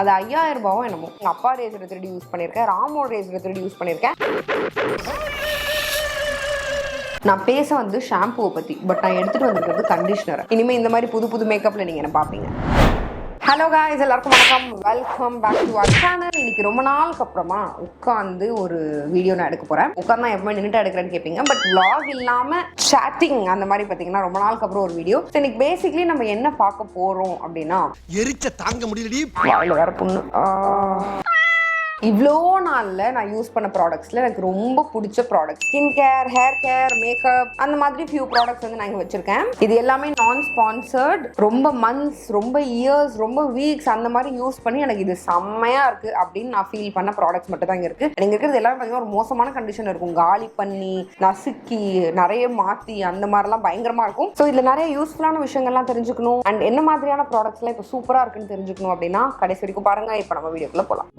அது 5000 ரூபாவும் என்னமோ. எங்கள் அப்பா ரேசரை திருடி யூஸ் பண்ணியிருக்கேன், ராமோட ரேசரை திருடி யூஸ் பண்ணியிருக்கேன். நான் பேச வந்து ஷாம்புவை பற்றி, பட் நான் எடுத்துகிட்டு வந்துருக்கிறது கண்டிஷனர். இனிமேல் இந்த மாதிரி புது புது மேக்கப்பில் நீங்கள் என்ன பார்ப்பீங்க. ஹலோ காய்ஸ், எல்லாருக்கும் வணக்கம். Welcome back to our channel. இன்னைக்கு ரொம்ப நாளுக்கு அப்புறமா உட்காந்து ஒரு வீடியோ நான் எடுக்க போகிறேன். உட்காந்து எப்பவுமே நின்றுட்டு எடுக்கிறேன்னு கேட்பீங்க, பட் vlog இல்லாமல் சேட்டிங் அந்த மாதிரி பார்த்தீங்கன்னா ரொம்ப நாளுக்கு அப்புறம் ஒரு வீடியோ. இன்னைக்கு பேசிக்லி நம்ம என்ன பார்க்க போகிறோம் அப்படின்னா, எரிச்ச தாங்க முடியலடி வாயில வேற புண்ணு. இவ்வளோ நாளில் நான் யூஸ் பண்ண ப்ராடக்ட்ஸில் எனக்கு ரொம்ப பிடிச்ச product skin care, hair care, makeup, அந்த மாதிரி ஃபியூ ப்ராடக்ட்ஸ் வந்து நான் இங்கே வச்சுருக்கேன். இது எல்லாமே நான் ஸ்பான்சர்ட். ரொம்ப மந்த்ஸ், ரொம்ப இயர்ஸ், ரொம்ப வீக்ஸ் அந்த மாதிரி யூஸ் பண்ணி எனக்கு இது செம்மையாக இருக்குது அப்படின்னு நான் ஃபீல் பண்ண ப்ராடக்ட்ஸ் மட்டும் தான் இங்கே இருக்குது. எனக்கு இருக்கிறது எல்லாமே பார்த்தீங்கன்னா ஒரு மோசமான கண்டிஷன் இருக்கும். காலி பண்ணி, நசுக்கி, நிறைய மாற்றி அந்த மாதிரிலாம் பயங்கரமாக இருக்கும். ஸோ இதில் நிறைய யூஸ்ஃபுல்லான விஷயங்கள்லாம் தெரிஞ்சுக்கணும் அண்ட் என்ன மாதிரியான ப்ராடக்ட்ஸ்லாம் இப்போ சூப்பராக இருக்குன்னு தெரிஞ்சுக்கணும் அப்படின்னா கடைசி வரைக்கும் பாருங்கள். இப்போ நம்ம வீடியோக்குள்ளே போகலாம்.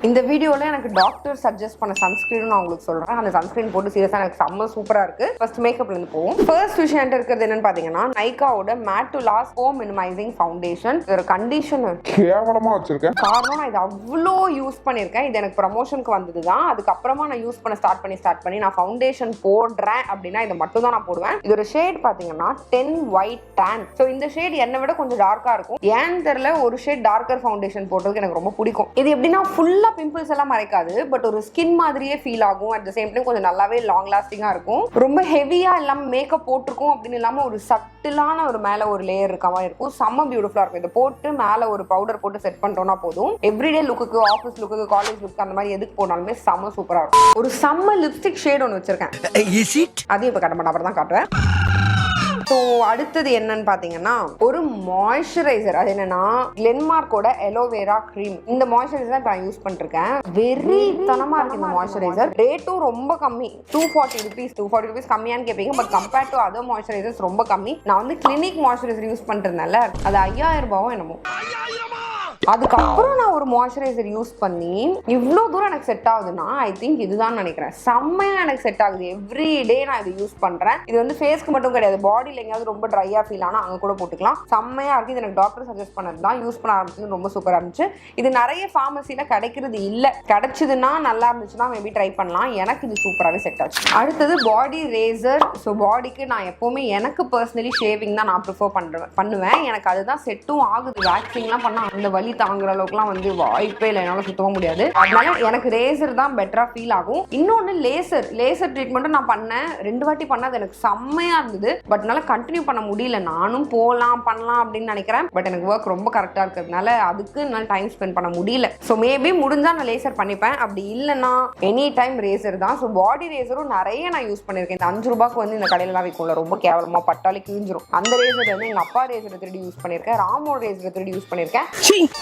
இந்த வீடியோவில் எனக்கு டாக்டர் சஜஸ்ட் பண்ண சன்ஸ்கிரீன் நான் உங்களுக்கு சொல்கிறேன். அந்த சன்ஸ்கிரீன் போட்டு சீரியஸாக எனக்கு செம்ம சூப்பராக இருக்குது. ஃபர்ஸ்ட் மேக்கப்லேருந்து போவோம். ஃபர்ஸ்ட் விஷயம் என்கிட்ட இருக்கிறது என்னன்னு பார்த்தீங்கன்னா, நைக்காவோட matte to last foam minimising foundation. ஒரு கண்டிஷனர் கேவலமாக வச்சிருக்கேன். காரணம் நான் இது அவ்வளோ யூஸ் பண்ணியிருக்கேன். இது எனக்கு ப்ரமோஷனுக்கு வந்தது தான். அதுக்கப்புறமா நான் யூஸ் பண்ண ஸ்டார்ட் பண்ணி நான் ஃபவுண்டேஷன் போடுறேன் அப்படின்னா இதை மட்டும் தான் நான் போடுவேன். இதோட ஷேட் பார்த்தீங்கன்னா 10 ஒயிட் டேன். ஸோ இந்த ஷேட் என்னை விட கொஞ்சம் டார்க்காக இருக்கும். ஏன்னு தெரியல, ஒரு ஷேட் டார்க்கர் ஃபவுண்டேஷன் போட்டதுக்கு எனக்கு ரொம்ப பிடிக்கும். இது எப்படின்னா ஃபுல்லாக பிம்பிள்ஸ் எல்லாம் மறைக்காது, பட் ஒரு ஸ்கின் மாதிரியே ஃபீல் ஆகும். அட் த சேம் டைம் கொஞ்சம் நல்லாவே லாங் லாஸ்டிங்கா இருக்கும். ரொம்ப ஹெவியா இல்லாம மேக்கப் போட்டிருக்கும் அப்படின்னு இல்லாம ஒரு சட்டிலான ஒரு மேல ஒரு லேயர் இருக்க மாதிரி இருக்கும். செம்ம பியூட்டிஃபுல்லா இருக்கும். இதை போட்டு மேல ஒரு பவுடர் போட்டு செட் பண்ணிட்டோம்னா போதும். எவ்ரிடே லுக்கு, ஆஃபீஸ் லுக்கு, காலேஜ் லுக்கு அந்த மாதிரி எதுக்கு போனாலுமே செம்ம சூப்பரா இருக்கும். ஒரு செம்ம லிப்ஸ்டிக் ஷேட் ஒன்று வச்சிருக்கேன். அதையும் இப்ப கட்ட மாட்டேன், அப்புறம் தான் காட்டுறேன். ஸோ அடுத்தது என்னன்னு பார்த்தீங்கன்னா ஒரு மாய்ஸ்சரைசர். அது என்னன்னா கிளென்மார்க்கோட எலோவேரா க்ரீம். இந்த மாய்ஸ்சரைசர் இப்போ நான் யூஸ் பண்ணிருக்கேன். வெறித்தனமா இருக்கு இந்த மாய்ஸ்சரைசர். ரேட்டும் ரொம்ப கம்மி, 240 rupees. 240 rupees கம்மியான்னு கேட்பீங்க, but compared to other moisturisers ரொம்ப கம்மி. நான் வந்து கிளினிக் மாய்ஸ்சரைசர் யூஸ் பண்ணிருந்தேன்ல, அது 5000 ரூபாவும் என்னமோ. அதுக்கப்புறம் நான் ஒரு மாய்ஸ்சரைசர் யூஸ் பண்ணி இவ்வளோ தூரம் எனக்கு செட் ஆகுதுன்னா ஐ திங்க் இதுதான் நினைக்கிறேன். செம்மையா எனக்கு செட் ஆகுது. எவ்ரி டே நான் இது யூஸ் பண்றேன். இது வந்து ஃபேஸ்க்கு மட்டும் கிடையாது, பாடியில் எங்கேயாவது ரொம்ப ட்ரையா ஃபீல் ஆனால் அங்கே கூட போட்டுக்கலாம். செம்மையா இருக்கு. இது எனக்கு டாக்டர் சஜஸ்ட் பண்ணது தான். யூஸ் பண்ண ஆரம்பிச்சது ரொம்ப சூப்பராக இருந்துச்சு. இது நிறைய ஃபார்மசியில் கிடைக்கிறது இல்லை. கிடைச்சதுன்னா நல்லா இருந்துச்சுன்னா மேபி ட்ரை பண்ணலாம். எனக்கு இது சூப்பராகவே செட் ஆச்சு. அடுத்தது பாடி ரேசர். ஸோ பாடிக்கு நான் எப்போவுமே எனக்கு பர்சனலி ஷேவிங் தான் நான் ப்ரிஃபர் பண்ணுவேன். எனக்கு அதுதான் செட்டும் ஆகுது. வேக்சிங்லாம் பண்ணால் அந்த வலி தாங்குற அளவுக்குலாம் வந்து வாய்ப்பே இல்லை, என்னால் சுத்தமாக முடியாது. அதனால எனக்கு ரேசர் தான் பெட்டரா ஃபீல் ஆகும். இன்னொன்று லேசர் ட்ரீட்மெண்ட்டும் நான் பண்ணேன். 2 வாட்டி பண்ணது எனக்கு செம்மையா இருந்தது. பட் என்னால் கண்டினியூ பண்ண முடியல. நானும் பண்ணலாம் அப்படின்னு நினைக்கிறேன். பட் எனக்கு ஒர்க் ரொம்ப கரெக்டாக இருக்கிறதுனால அதுக்கு என்னால் டைம் ஸ்பெண்ட் பண்ண முடியல. ஸோ மேபி முடிஞ்சா நான் லேசர் பண்ணிப்பேன். அப்படி இல்லைன்னா எனி டைம் ரேசர் தான். ஸோ பாடி ரேசரும் நிறைய நான் யூஸ் பண்ணியிருக்கேன். இந்த 5 ரூபாய்க்கு வந்து இந்த கடையிலலாம் விற்கும்ல, ரொம்ப கேவலமா பட்டாலே கிழிஞ்சிரும். அந்த ரேசர் வந்து எங்கள் அப்பா ரேசரை திருடி யூஸ் பண்ணியிருக்கேன், ராமோட ரேசரை திருடி யூஸ் பண்ணியிருக்கேன்.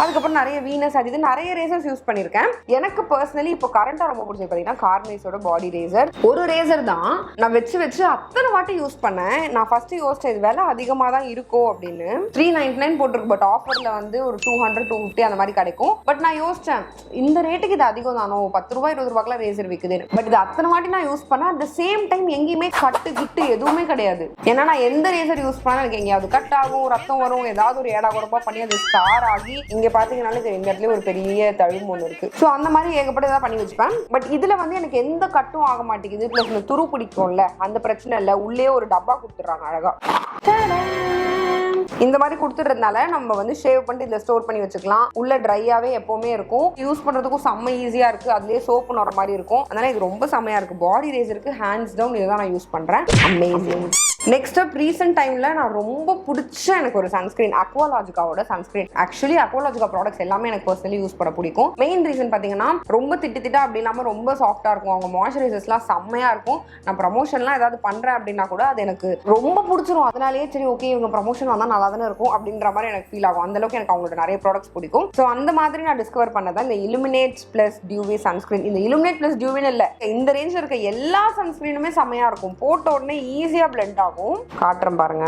அதுக்கப்புறம் நிறைய வீனஸ் அது நிறைய ரேசர்ஸ் யூஸ் பண்ணியிருக்கேன். எனக்கு பர்சனலி இப்போ கரண்டா ரொம்ப பிடிச்சது பார்த்தீங்கன்னா கார்னேஸோட பாடி ரேசர். ஒரு ரேசர் தான் நான் வச்சு அத்தனை வாட்டி யூஸ் பண்ணேன். நான் ஃபர்ஸ்ட் யோசிச்சேன் இது விலை அதிகமாக தான் இருக்கும் அப்படின்னு. 399 போட்டிருக்கு, பட் ஆஃபர்ல வந்து ஒரு 200 250 அந்த மாதிரி கிடைக்கும். பட் நான் யோசிச்சேன் இந்த ரேட்டுக்கு இது அதிகம் தானோ, 10 ரூபாய் 20 ரூபாய்க்குலாம் ரேசர் விற்குது. பட் இது அத்தனை வாட்டி நான் யூஸ் பண்ணேன். அட் த சேம் டைம் எங்கேயுமே கட்டு எதுவுமே கிடையாது. ஏன்னா நான் எந்த ரேசர் யூஸ் பண்ணா எனக்கு எங்கேயாவது கட் ஆகும், ரத்தம் வரும், ஏதாவது ஒரு ஏடா குழப்பா பண்ணி அது ஸ்டார் ஆகி இங்க பாத்தீங்கன்னாலே இந்த இடத்துல ஒரு பெரிய தழும்பு ஒன்று இருக்கு. ஸோ அந்த மாதிரி ஏகப்பட்டதா பண்ணி வச்சுப்பேன். பட் இதுல வந்து எனக்கு எந்த கட்டும் ஆக மாட்டேங்குது. பிளஸ் இந்த துரு பிடிக்கும்ல, அந்த பிரச்சனை இல்லை. உள்ளே ஒரு டப்பா கொடுத்துட்றாங்க அழகா. இந்த மாதிரி கொடுத்துறதுனால நம்ம வந்து ஷேவ் பண்ணிட்டு இதில் ஸ்டோர் பண்ணி வச்சுக்கலாம். உள்ள ட்ரையாவே எப்பவுமே இருக்கும். யூஸ் பண்றதுக்கும் செம்ம ஈஸியா இருக்கு. அதுலேயே சோப்பு நோற மாதிரி இருக்கும். அதனால இது ரொம்ப செம்மையா இருக்கு. பாடி ரேசருக்கு ஹேண்ட்ஸ் டவுன் இதுதான் நான் யூஸ் பண்றேன். அமேசிங். நெக்ஸ்ட் அப் ரீசெண்ட் டைம்ல நான் ரொம்ப பிடிச்ச எனக்கு ஒரு சன்ஸ்கிரீன், அக்வாலாஜிகாவோட சன்ஸ்கிரீன். ஆக்சுவலி அக்வாலாஜிகா ப்ராடக்ட்ஸ் எல்லாமே எனக்கு பர்சனலி யூஸ் பண்ண பிடிக்கும். மெயின் ரீசன் பார்த்தீங்கன்னா ரொம்ப திட்டா அப்படி இல்லாமல் ரொம்ப சாஃப்டா இருக்கும். அவங்க மாய்ஸ்சரைசர்ஸ்லாம் செம்மையா இருக்கும். நான் ப்ரமோஷன்லாம் ஏதாவது பண்றேன் அப்படின்னா கூட அது எனக்கு ரொம்ப பிடிச்சிரும். அதனாலேயே சரி ஓகே இவங்க ப்ரமோஷன் வந்தால் நல்லா தானே இருக்கும் அப்படின்ற மாதிரி எனக்கு ஃபீல் ஆகும். அந்த அளவுக்கு எனக்கு அவங்களோட நிறைய ப்ராடக்ட்ஸ் பிடிக்கும். ஸோ அந்த மாதிரி நான் டிஸ்கவர் பண்ணதான் இந்த illuminate plus dewy சன்ஸ்கிரீன். இந்த illuminate plus dewy இல்லை, இந்த ரேஞ்சில் இருக்க எல்லா சன்ஸ்கிரீனுமே செம்மையா இருக்கும். போட்ட உடனே ஈஸியா பிளெண்ட் ஆகும். காட்டுறேன் பாருங்க.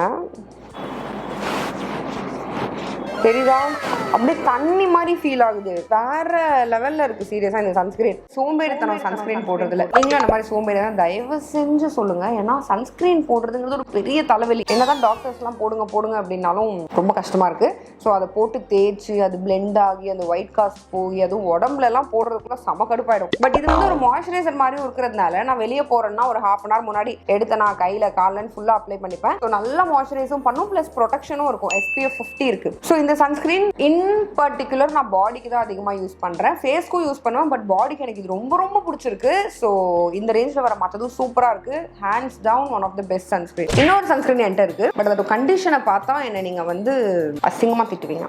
தெரியுதா? அப்படியே தண்ணி மாதிரி ஃபீல் ஆகுது. வேற லெவல்ல இருக்கு சீரியஸா இந்த சன்ஸ்கிரீன். சோம்பேறித்தனம் சன்ஸ்கிரீன் போடுறதுல. நீங்களும் அந்த மாதிரி சோம்பேறி தான் தயவு செஞ்சு சொல்லுங்க. ஏன்னா சன்ஸ்கிரீன் போடுறதுங்கிறது ஒரு பெரிய தலைவலி. என்னதான் டாக்டர்ஸ் எல்லாம் போடுங்க போடுங்க அப்படின்னாலும் ரொம்ப கஷ்டமா இருக்கு. ஸோ அதை போட்டு தேய்ச்சி அது பிளெண்ட் ஆகி அந்த ஒயிட் காஸ்ட் போய் அதுவும் உடம்புல எல்லாம் போடுறதுக்குள்ள செம கடுப்பாயிடும். பட் இது வந்து ஒரு மாய்ஸ்சரைசர் மாதிரி இருக்கிறதுனால நான் வெளியே போறேன்னா ஒரு ½ hour முன்னாடி எடுத்து நான் கையில காலன் ஃபுல்லா அப்ளை பண்ணிப்பேன். ஸோ நல்லா மாய்ஸ்சரைஸும் பண்ணும், பிளஸ் ப்ரொடெக்ஷனும் இருக்கும். SPF 50 இருக்கு. ஸோ இந்த சன்ஸ்கிரீன் இன் பர்டிகுலர் நான் பாடிக்கு தான் அதிகமாக யூஸ் பண்றேன். ஃபேஸ்க்கும் யூஸ் பண்ணுவேன், பட் பாடிக்கு எனக்கு இது ரொம்ப ரொம்ப பிடிச்சிருக்கு. ஸோ இந்த ரேஞ்சில் வர மற்றதும் சூப்பரா இருக்கு. Hands down one of the best sunscreen. இன்னொரு சன்ஸ்கிரீன் என்கிட்ட இருக்கு, பட் அதோட கண்டிஷனை பார்த்தா என்ன நீங்க வந்து அசிங்கமா திட்டுவீங்க.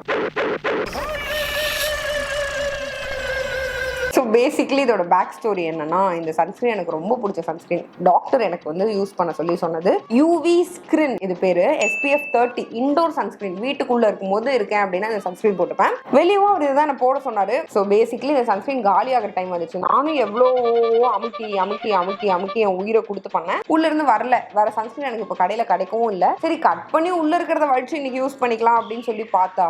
ஸோ பேசிக்லி இதோட பேக் ஸ்டோரி என்னன்னா, இந்த சன்ஸ்கிரீன் எனக்கு ரொம்ப பிடிச்ச சன்ஸ்கிரீன். டாக்டர் எனக்கு வந்து யூஸ் பண்ண சொல்லி சொன்னது UV ஸ்கிரீன். இது பேரு SPF 30 இண்டோர் சன்ஸ்கிரீன். வீட்டுக்குள்ள இருக்கும்போது இருக்கேன் அப்படின்னா இந்த சன்ஸ்கிரீன் போட்டுப்பேன். வெளியும் அவர் இதுதான் என்ன போட சொன்னாரு. ஸோ பேசிக்லி இந்த சன்ஸ்கிரீன் காலி ஆகிற டைம் வந்துச்சு. நானும் எவ்வளோ அமுக்கி அமுக்கி அமுக்கி அமுக்கி என் உயிரை கொடுத்து பண்ணேன். உள்ள இருந்து வரல. வேற சன்ஸ்கிரீன் எனக்கு இப்போ கடையில கிடைக்கவும் இல்லை. சரி கட் பண்ணி உள்ள இருக்கிறத வச்சு இன்னைக்கு யூஸ் பண்ணிக்கலாம் அப்படின்னு சொல்லி பார்த்தா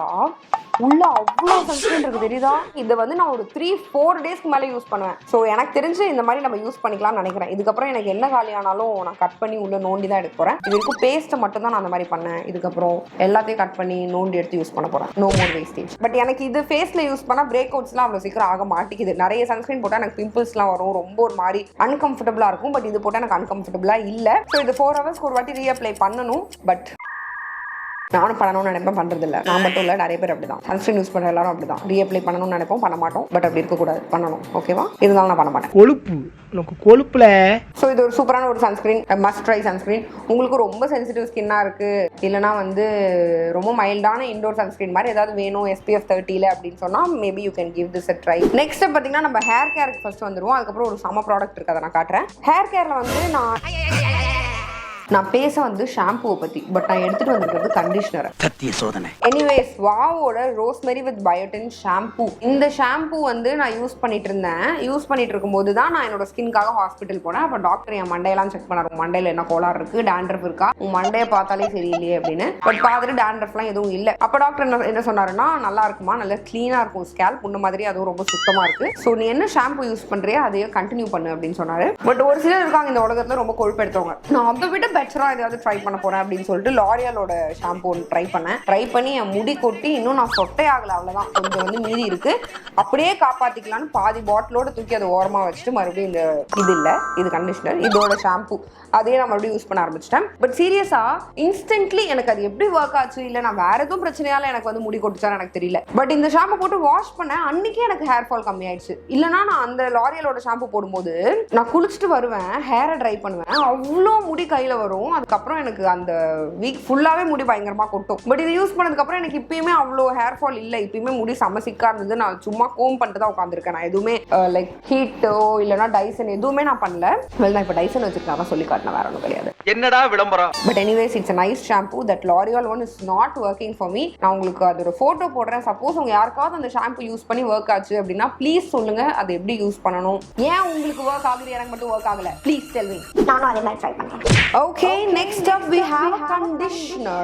உள்ள அவ்வளோ சன்ஸ்கிரீன் இருக்கு. தெரியுதா? இதை வந்து நான் ஒரு 3-4 டேஸ்க்கு மேலே யூஸ் பண்ணுவேன். ஸோ எனக்கு தெரிஞ்சு இந்த மாதிரி நம்ம யூஸ் பண்ணிக்கலாம்னு நினைக்கிறேன். இதுக்கப்புறம் எனக்கு என்ன காலி ஆனாலும் நான் கட் பண்ணி உள்ள நோண்டி தான் எடுக்க போறேன். இது வரைக்கும் பேஸ்ட்டை மட்டும் தான் நான் அந்த மாதிரி பண்ணேன். இதுக்கப்புறம் எல்லாத்தையும் கட் பண்ணி நோண்டி எடுத்து யூஸ் பண்ண போறேன். No more wastage. பட் எனக்கு இது ஃபேஸ்ல யூஸ் பண்ணா பிரேக் அவுட்ஸ்லாம் அவ்வளோ சீக்கிரம் ஆக மாட்டேங்குது. நிறைய சன்ஸ்கிரீன் போட்டால் எனக்கு பிம்பிள்ஸ்லாம் வரும், ரொம்ப ஒரு மாதிரி அன்கம்ஃபர்டபுளா இருக்கும். பட் இது போட்டால் எனக்கு அன்கம்ஃபர்டபுளா இல்லை. ஸோ இது 4 ஹவர்ஸ்க்கு ஒரு வாட்டி ரீஅப்ளை பண்ணணும். பட் நானும் பண்ணணும்னு நினைப்பேன், பண்றது இல்லை. நான் மட்டும் இல்லை, நிறைய பேர் அப்படிதான். சன்ஸ்கிரீன் யூஸ் பண்ற எல்லாரும் அப்படிதான். ரீஅப்ளை பண்ணணும்னு நினைப்போம், பண்ண மாட்டோம். பட் அப்படி இருக்கக்கூடாது, பண்ணணும். ஓகேவா? இருந்தாலும் நான் பண்ண மாட்டேன். கொழுப்புல. ஸோ இது ஒரு சூப்பரான ஒரு சன்ஸ்கிரீன், மஸ்ட் ட்ரை சன்ஸ்கிரீன். உங்களுக்கு ரொம்ப சென்சிட்டிவ் ஸ்கின்னா இருக்கு, இல்லைனா வந்து ரொம்ப மைல்டான இண்டோர் சன்ஸ்கிரீன் மாதிரி ஏதாவது வேணும் SPF 30 அப்படின்னு சொன்னா maybe you can give this a try. Next பார்த்தீங்கன்னா நம்ம ஹேர் கேருக்கு ஃபர்ஸ்ட் வந்துருவோம். அதுக்கப்புறம் ஒரு சம ப்ராடக்ட் இருக்கு, அதை நான் காட்டுறேன். ஹேர் கேர்ல வந்து நான் பேச வந்து ஷாம்புவை பத்தி, பட் நான் எடுத்துட்டு வந்திருக்கிறது கண்டிஷனர். சத்திய சோதனை. எனிவேஸ், வாவோட ரோஸ்மெரி வித் பயோட்டின் ஷாம்பு. இந்த ஷாம்பு வந்து நான் யூஸ் பண்ணிட்டு இருந்தேன். யூஸ் பண்ணிட்டு இருக்கும்போது தான் நான் என்னோட ஸ்கின்காக ஹாஸ்பிட்டல் போனேன். அப்போ டாக்டர் என் மண்டையெல்லாம் செக் பண்ணாரு. உன் மண்டையில என்ன கோளாறு இருக்கு, டேண்ட்ரஃப் இருக்கா, உன் மண்டையை பார்த்தாலே சரியில்லையே அப்படின்னு. பட் பார்த்துட்டு டேண்ட்ரஃப்லாம் எதுவும் இல்லை. அப்போ டாக்டர் என்ன சொன்னாருன்னா, நல்லா இருக்குமா, நல்லா கிளீனா இருக்கும் ஸ்கேல்ப், உன்ன மாதிரி அதுவும் ரொம்ப சுத்தமா இருக்கு. ஸோ நீ என்ன ஷாம்பு யூஸ் பண்றியோ அதையே கண்டினியூ பண்ணு அப்படின்னு சொன்னாரு. பட் ஒரு சிலர் இருக்காங்க இந்த உலகத்துல ரொம்ப கொழுப்பு எடுத்தவங்க. நான் அதை விட பெட்டரா ஏதாவது ட்ரை பண்ண போறேன் அப்படின்னு சொல்லிட்டு லாரியலோட ஷாம்பு ட்ரை பண்ணி என் முடி கொட்டி இன்னும் நான் சொட்டை ஆகல. அவ்வளவுதான், கொஞ்சம் வந்து மீதி இருக்கு. அப்படியே காப்பாத்திக்கலாம்னு பாதி பாட்டிலோட தூக்கி அதை ஓரமா வச்சுட்டு மறுபடியும் இந்த இது இல்ல, இது கண்டிஷனர், இதோட ஷாம்பு அதையே நான் மறுபடியும் யூஸ் பண்ண ஆரம்பிச்சிட்டேன். பட் சீரியஸா இன்ஸ்டன்ட்லி எனக்கு அது எப்படி ஒர்க் ஆச்சு, இல்ல நான் வேற எதுவும் பிரச்சனையால எனக்கு வந்து முடி கொட்டுச்சான்னு எனக்கு தெரியல. பட் இந்த ஷாம்பு போட்டு வாஷ் பண்ணேன், அன்னைக்கே எனக்கு ஹேர் ஃபால் கம்மி ஆயிடுச்சு. இல்லைன்னா நான் அந்த லாரியலோட ஷாம்பு போடும்போது நான் குளிச்சுட்டு வருவேன், ஹேரை ட்ரை பண்ணுவேன், அவ்வளோ முடி கையில வரும். அதுக்கப்புறம் எனக்கு அந்த வீக் ஃபுல்லாவே முடி பயங்கரமா கொட்டும். பட் இது யூஸ் பண்ணதுக்கு அப்புறம் எனக்கு இப்பயுமே அவ்வளோ ஹேர் ஃபால் இல்லை. இப்பயுமே முடி சமசிக்கா இருந்தது. நான் சும்மா கோம் பண்ணிட்டு தான் உட்காந்துருக்கேன். நான் எதுவுமே லைக் ஹீட்டோ இல்லைன்னா டைசன் எதுவுமே நான் பண்ணல. நான் இப்போ டைசன் வச்சிருக்கேன், அதான் சொல்லி காட்டினேன், வேற ஒன்றும் கிடையாது. என்னடா விளம்பரம். But anyways it's a nice shampoo. that L'Oreal one is not working for me. நான் உங்களுக்கு அதோட போட்டோ போடுறேன். சப்போஸ் உங்க யாருக்காவது அந்த ஷாம்பு யூஸ் பண்ணி ஒர்க் ஆச்சு அப்படின்னா ப்ளீஸ் சொல்லுங்க, அது எப்படி யூஸ் பண்ணணும். ஏன் உங்களுக்கு ஒர்க் ஆகுது, எனக்கு மட்டும் ஒர்க் ஆகல, ப்ளீஸ் டெல் மீ. நானும் அதே மாதிரி ட்ரை பண்றேன். Okay, next up we have a conditioner.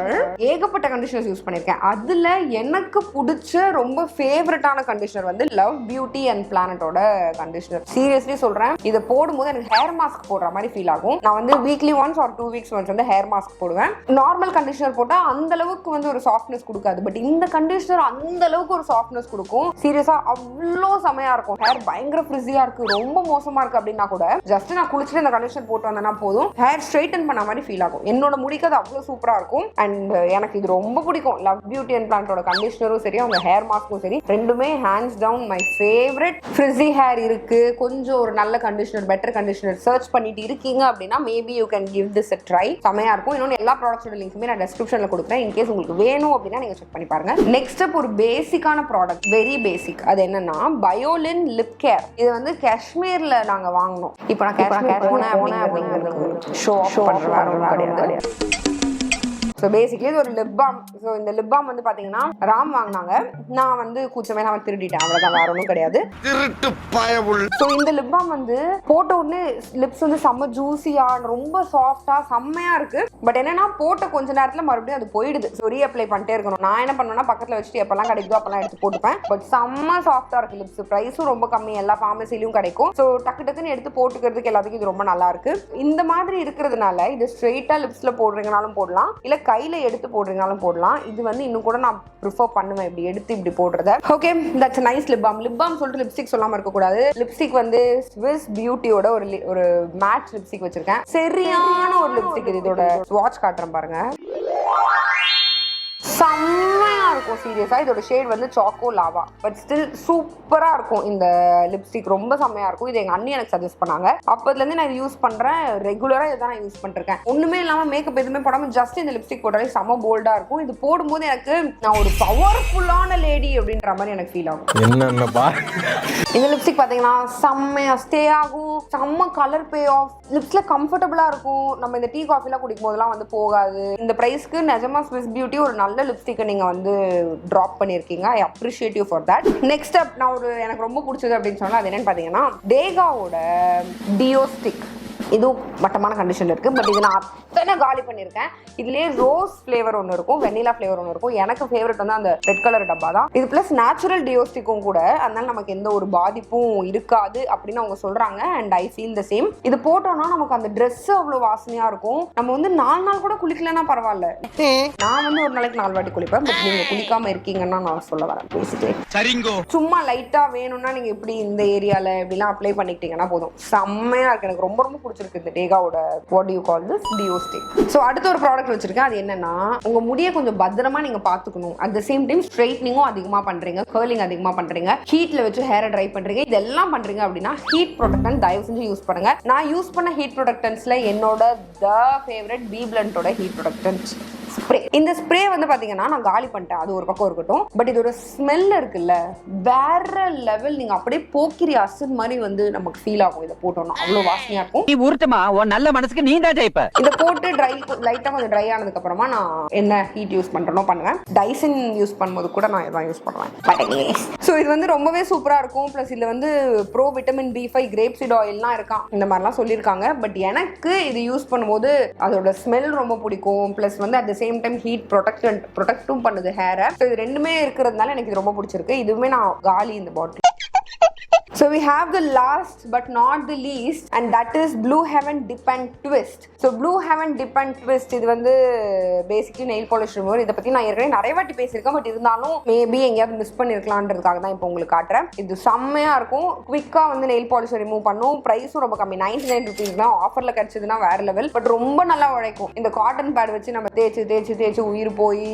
ஏகப்பட்ட கண்டிஷனர்ஸ் யூஸ் பண்ணிருக்கேன். அதுல எனக்கு பிடிச்ச ரொம்ப ஃபேவரட்டான கண்டிஷனர் வந்து லவ் பியூட்டி அண்ட் பிளானட்டோட கண்டிஷனர். சீரியஸ்லி சொல்றேன், இதை போடும்போது எனக்கு ஹேர் மாஸ்க் போடுற மாதிரி ஃபீல் ஆகும். நான் வந்து weekly once or 2 weeks once வந்து ஹேர் மாஸ்க் போடுவேன். நார்மல் கண்டிஷனர் போட்டா அந்த அளவுக்கு வந்து ஒரு சாஃப்ட்னஸ் கொடுக்காது. பட் இந்த கண்டிஷனர் அந்த அளவுக்கு ஒரு சாஃப்ட்னஸ் கொடுக்கும். சீரியஸா அவ்வளோ செமையா இருக்கும். ஹேர் பயங்கர ஃப்ரிஸியா இருக்கு, ரொம்ப மோசமா இருக்கு அப்படின்னா கூட ஜஸ்ட் நான் குளிச்சுட்டு இந்த கண்டிஷனர் போட்டு வந்தேன்னா போதும், ஹேர் ஸ்ட்ரைட்டன் பண்ண மாதிரி ஃபீல் ஆகும். என்னோட முடிக்கு அது அவ்வளோ சூப்பரா இருக்கும். அண்ட் எனக்கு இது ரொம்ப பிடிக்கும். லவ் பியூட்டி அண்ட் பிளான்ட்டோட கண்டிஷனரும் சரி, அவங்க ஹேர் மாஸ்க்கும் சரி, ரெண்டுமே hands down my favourite. Frizzy hair இருக்கு, கொஞ்சம் ஒரு நல்ல கண்டிஷனர், பெட்டர் கண்டிஷனர் சர்ச் பண்ணிட்டு இருக்கீங்க அப்படின்னா maybe you can give this a try. செமையா இருக்கும். இன்னொன்று எல்லா ப்ராடக்ட்ஸோட லிங்க்குமே நான் டெஸ்கிரிப்ஷன்ல கொடுக்குறேன். இன்கேஸ் உங்களுக்கு வேணும் அப்படின்னா நீங்க செக் பண்ணி பாருங்க. நெக்ஸ்ட் அப் ஒரு பேசிக்கான ப்ராடக்ட், வெரி பேசிக். அது என்னன்னா பயோலின் லிப் கேர். இது வந்து காஷ்மீர்ல நாங்க வாங்கினோம். இப்போ நான் காஷ்மீர் போனேன் அப்படிங்கிறது ஷோ ஆஃப் பண்ற வேற ஒன்றும் கிடையாது. ஸோ பேசிக்கலி இது ஒரு லிப் பாம். ஸோ இந்த லிப் பாம் வந்து பாத்தீங்கன்னா ராம் வாங்கினாங்க, நான் வந்து கூச்சமே நான் திருடிட்டேன், அவ்வளவுதான், வேற ஒன்றும் கிடையாது. ஸோ இந்த லிப் பாம் வந்து போட்ட உடனே லிப்ஸ் வந்து செம்ம ஜூசியா ரொம்ப சாஃப்டா செம்மையா இருக்கு. பட் என்னன்னா போட்ட கொஞ்ச நேரத்துல மறுபடியும் அது போயிடுது. ஸோ ரீஅப்ளை பண்ணிட்டே இருக்கணும். நான் என்ன பண்ணுவேன்னா பக்கத்துல வச்சுட்டு எப்பெல்லாம் கிடைக்குதோ அப்பெல்லாம் எடுத்து போட்டுப்பேன். பட் செம்ம சாஃப்டா இருக்கு லிப்ஸ். பிரைஸும் ரொம்ப கம்மி, எல்லா ஃபார்மசிலையும் கிடைக்கும். ஸோ டக்கு டக்குன்னு எடுத்து போட்டுக்கிறதுக்கு எல்லாத்துக்கும் இது ரொம்ப நல்லா இருக்கு. இந்த மாதிரி இருக்கிறதுனால இது ஸ்ட்ரெயிட்டா லிப்ஸ்ல போடுறீங்கனாலும் போடலாம், இல்ல கையில எடுத்து போடுறீங்கனாலும் போடலாம். இது வந்து இன்னும் கூட நான் ப்ரிஃபர் பண்ணுவேன் இப்படி எடுத்து இப்படி போடுறத. Okay, that's nice lip balm. Lip balm சொல்லிட்டு லிப்ஸ்டிக் சொல்லாம இருக்க கூடாது. லிப்ஸ்டிக் வந்து ஸ்விஸ் பியூட்டியோட ஒரு மேட் லிப்ஸ்டிக் வச்சிருக்கேன். சரியான ஒரு லிப்ஸ்டிக். இதோட வாட்ச் காட்டுறேன் பாருங்க, செம்மையா இருக்கும் சீரியஸா. இதோட ஷேட் வந்து சாக்கோ லாவா, பட் ஸ்டில் சூப்பரா இருக்கும் இந்த லிப்ஸ்டிக், ரொம்ப செம்மையா இருக்கும். இது எங்க அண்ணி எனக்கு சஜஸ்ட் பண்ணாங்க, அப்பதுல இருந்து நான் இது யூஸ் பண்றேன். ரெகுலரா இதான் நான் யூஸ் பண்ணிருக்கேன். ஒண்ணுமே இல்லாம மேக்கப் எதுவுமே போடாம ஜஸ்ட் இந்த லிப்ஸ்டிக் போட்டாலே செம்ம போல்டா இருக்கும். இது போடும்போது எனக்கு நான் ஒரு பவர்ஃபுல்லான லேடி அப்படின்ற மாதிரி எனக்கு ஃபீல் ஆகும். என்னென்ன இந்த லிப்ஸ்டிக் பாத்தீங்கன்னா செம்மையா ஸ்டே ஆகும், செம்ம கலர் பே ஆஃப், லிப்ஸ்ல கம்ஃபர்டபுளா இருக்கும். நம்ம இந்த டீ காஃபி எல்லாம் குடிக்கும் போதெல்லாம் வந்து போகாது. இந்த பிரைஸ்க்கு நிஜமா ஸ்விஸ் பியூட்டி ஒரு நல்ல லிப்ஸ்டிக்கை நீங்க வந்து டிராப் பண்ணிருக்கீங்க. I appreciate you for that. Next அப் நான் எனக்கு ரொம்ப பிடிச்சது அப்படின்னு சொன்னா அது என்னன்னு பாத்தீங்கன்னா டேகாவோட டியோ ஸ்டிக். இதுவும் மட்டமான கண்டிஷன்ல இருக்கு, பட் இது நான் அத்தனை காலி பண்ணியிருக்கேன். இதுலயே ரோஸ் ஃபிளேவர் ஒன்று இருக்கும், வெண்ணிலா ஃபிளேவர் ஒன்று இருக்கும். எனக்கு ஃபேவரட் வந்து அந்த ரெட் கலர் டப்பா தான். இது பிளஸ் நேச்சுரல் டியோஸ்டிக்கும் கூட, அதனால நமக்கு எந்த ஒரு பாதிப்பும் இருக்காது அப்படின்னு அவங்க சொல்றாங்க. And I feel the same. இது போட்டோம்னா நமக்கு அந்த ட்ரெஸ் அவ்வளோ வாசனையா இருக்கும். நம்ம வந்து 4 நாள் கூட குளிக்கலன்னா பரவாயில்ல. நான் வந்து ஒரு நாளைக்கு 4 வாட்டி குளிப்பேன், பட் நீங்க குளிக்காம இருக்கீங்கன்னா நான் சொல்ல வரேன் பேசிட்டு. சும்மா லைட்டா வேணும்னா நீங்க இப்படி இந்த ஏரியால இப்படிலாம் அப்ளை பண்ணிக்கிட்டீங்கன்னா போதும், செம்மையா இருக்கு. எனக்கு ரொம்ப ரொம்ப பிடிச்சிருக்கு இந்த டேகாவோட what do you call this deo stick. So அடுத்த ஒரு ப்ராடக்ட் வச்சிருக்கேன். அது என்னன்னா, உங்க முடியை கொஞ்சம் பத்திரமா நீங்க பாத்துக்கணும். அட் த சேம் டைம் ஸ்ட்ரைட்னிங்கும் அதிகமா பண்றீங்க, கர்லிங் அதிகமா பண்றீங்க, ஹீட்ல வச்சு ஹேரை ட்ரை பண்றீங்க, இதெல்லாம் பண்றீங்க அப்படின்னா ஹீட் ப்ரொடக்டன் தயவு செஞ்சு யூஸ் பண்ணுங்க. நான் யூஸ் பண்ண ஹீட் ப்ரொடக்டன்ஸ்ல என்னோட த ஃபேவரட் பி பிளண்டோட ஹீட் ப்ரொடக்டன்ஸ் ஸ்ப்ரே. இந்த ஸ்ப்ரே வந்து பாத்தீங்கன்னா நான் காலி பண்ணிட்டேன், அது ஒரு பக்கம் இருக்கட்டும். பட் இதோட ஸ்மெல் இருக்குல்ல, வேற லெவல். நீங்க அப்படியே போக்கிரி அசன் மாதிரி வந்து நமக்கு ஃபீல் ஆகும் இதை போட்டோம்னா, அவ்வளவு வாசனையா இருக்கும். நீ ஊர்த்தமா உன் நல்ல மனசுக்கு நீ தான் ஜெயிப்ப. இதை போட்டு லைட்டா கொஞ்சம் ட்ரை ஆனதுக்கு அப்புறமா நான் என்ன ஹீட் யூஸ் பண்றேனோ பண்ணுவேன். டைசன் யூஸ் பண்ணும்போது கூட நான் இதான் யூஸ் பண்ணுவேன். ஸோ இது வந்து ரொம்பவே சூப்பரா இருக்கும். பிளஸ் இதுல வந்து pro vitamin B5 grape seed ஆயில்லாம் இருக்கான், இந்த மாதிரிலாம் சொல்லியிருக்காங்க. பட் எனக்கு இது யூஸ் பண்ணும்போது அதோட ஸ்மெல் ரொம்ப பிடிக்கும். பிளஸ் வந்து at the same time heat ப்ரொடெக்டும் பண்ணுது ஹேரை. ஸோ இது ரெண்டுமே இருக்கிறதுனால எனக்கு இது ரொம்ப பிடிச்சிருக்கு. இதுவுமே நான் காலி இந்த பாட்டில். So we have the last but not the least, and that is Blue Heaven Dip and Twist. So Blue Heaven Dip and Twist இது வந்து basically nail polish remover. இதை பத்தி நான் ஏற்கனவே நிறைய வாட்டி பேசியிருக்கேன், பட் இருந்தாலும் மேபி எங்கேயாவது மிஸ் பண்ணிருக்கலான்றதுக்காக தான் இப்போ உங்களுக்கு காட்டுறேன். இது செம்மையா இருக்கும், குவிக்கா வந்து நெயில் பாலிஷ் ரிமூவ் பண்ணும். பிரைஸும் ரொம்ப கம்மி, 99 rupees தான். ஆஃபர்ல கிடைச்சதுன்னா வேற லெவல், பட் ரொம்ப நல்லா உழைக்கும். இந்த காட்டன் பேட் வச்சு நம்ம தேய்ச்சி தேய்ச்சி தேய்ச்சி உயிர் போய்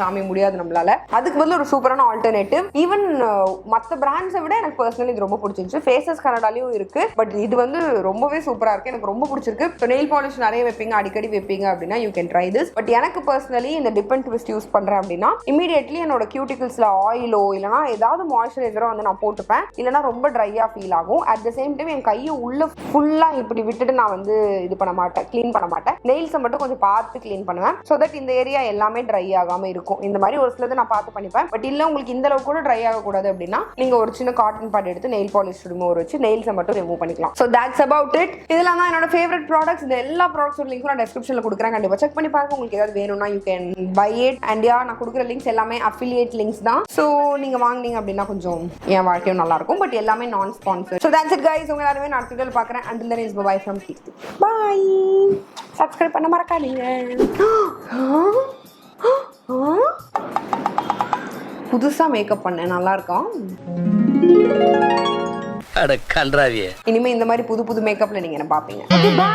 சாமி முடியாது நம்மளால. அதுக்கு பதில் ஒரு சூப்பரான ஆல்டர்னேட்டிவ். ஈவன் மற்ற பிராண்ட்ஸை விட எனக்கு பர்சனலி இது ரொம்ப பிடிச்சிருச்சு. ஃபேஸஸ் கனடாலையும் இருக்கு, பட் இது வந்து ரொம்பவே சூப்பரா இருக்கு, எனக்கு ரொம்ப பிடிச்சிருக்கு. நெயில் பாலிஷ் நிறைய வைப்பீங்க, அடிக்கடி வைப்பீங்க அப்படின்னா you can try this. But எனக்கு பர்சனலி இந்த டிப் அண்ட் ட்விஸ்ட் யூஸ் பண்றேன் அப்படின்னா இமீடியட்லி என்னோட கியூட்டிகல்ஸ்ல ஆயிலோ இல்லைனா ஏதாவது மாய்ஸ்சரைசரோ வந்து நான் போட்டுப்பேன், இல்லைனா ரொம்ப ட்ரையா ஃபீல் ஆகும். அட் த சேம் டைம் என் கையை உள்ள ஃபுல்லா இப்படி விட்டுட்டு நான் வந்து இது பண்ண மாட்டேன், கிளீன் பண்ண மாட்டேன். நெயில்ஸை மட்டும் கொஞ்சம் பார்த்து கிளீன் பண்ணுவேன், ஸோ தட் இந்த ஏரியா எல்லாமே ட்ரை ஆகாம இருக்கும். இந்த மாதிரி ஒரு சிலது நான் பார்த்து பண்ணிப்பேன். பட் இல்லை உங்களுக்கு இந்த அளவுக்கு கூட ட்ரை ஆகக்கூடாது அப்படின்னா நீங்க ஒரு சின்ன காட்டன் பேட் எடுத்து நெயில் பாலிஷ் ரிமூவர் வச்சு நெயில்ஸை மட்டும் ரிமூவ் பண்ணிக்கலாம். So that's about it. இதெல்லாம் தான் என்னோட ஃபேவரட் ப்ராடக்ட்ஸ். இந்த எல்லா ப்ராடக்ட்ஸோட லிங்க்கும் நான் டிஸ்கிரிப்ஷனில் கொடுக்குறேன், கண்டிப்பாக செக் பண்ணி பாருங்க. உங்களுக்கு ஏதாவது வேணும்னா you can buy it. And yeah, நான் கொடுக்குற லிங்க்ஸ் எல்லாமே அஃபிலியேட் லிங்க்ஸ் தான். ஸோ நீங்கள் வாங்கினீங்க அப்படின்னா கொஞ்சம் என் வாழ்க்கையும் நல்லா இருக்கும். பட் எல்லாமே நான் sponsor. So that's it guys. உங்க எல்லாருமே நான் அடுத்த வீடியோவில் பார்க்குறேன். Until then is bye from Keerthi. Bye. Subscribe பண்ண மறக்காதீங்க. புதுசா மேக்கப் பண்ணேன், நல்லா இருக்கும். அட கன்றாவியே. இனிமே இந்த மாதிரி புது புது மேக்கப்ல நீங்க என்ன பாப்பீங்க. பை.